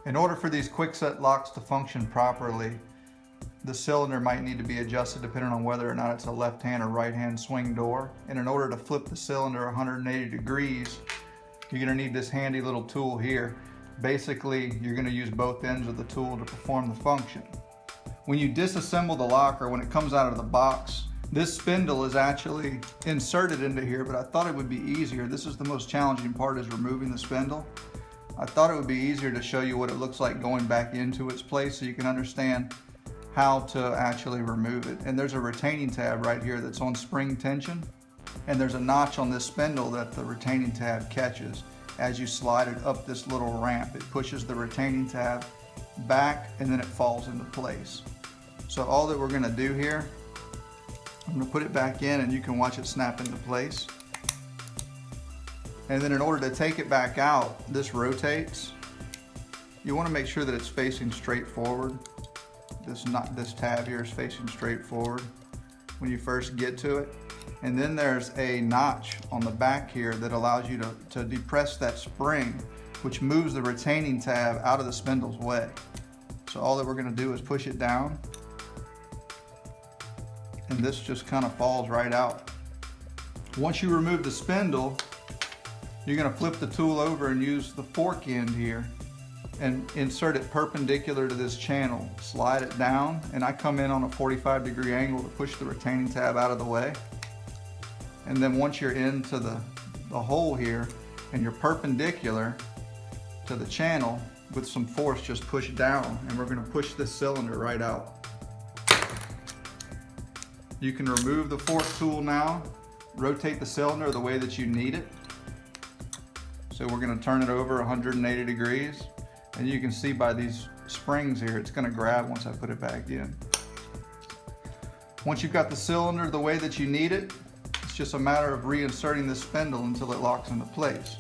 In order for these Kwikset locks to function properly, the cylinder might need to be adjusted depending on whether or not it's a left-hand or right-hand swing door. And in order to flip the cylinder 180 degrees, you're going to need this handy little tool here. Basically, you're going to use both ends of the tool to perform the function. When you disassemble the lock, or when it comes out of the box, this spindle is actually inserted into here, but I thought it would be easier. This is the most challenging part, is removing the spindle. I thought it would be easier to show you what it looks like going back into its place so you can understand how to actually remove it. And there's a retaining tab right here that's on spring tension, and there's a notch on this spindle that the retaining tab catches. As you slide it up this little ramp, it pushes the retaining tab back and then it falls into place. So all that we're going to do here, I'm going to put it back in and you can watch it snap into place. And then in order to take it back out, this rotates. You want to make sure that it's facing straight forward. This tab here is facing straight forward when you first get to it. And then there's a notch on the back here that allows you to depress that spring, which moves the retaining tab out of the spindle's way. So all that we're going to do is push it down, and this just kind of falls right out. Once you remove the spindle, you're going to flip the tool over and use the fork end here and insert it perpendicular to this channel. Slide it down, and I come in on a 45-degree angle to push the retaining tab out of the way. And then once you're into the hole here and you're perpendicular to the channel, with some force, just push down, and we're going to push this cylinder right out. You can remove the fork tool now, rotate the cylinder the way that you need it. So we're going to turn it over 180 degrees, and you can see by these springs here, it's going to grab once I put it back in. Once you've got the cylinder the way that you need it, it's just a matter of reinserting the spindle until it locks into place.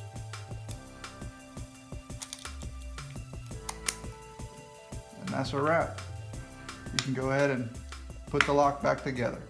And that's a wrap. You can go ahead and put the lock back together.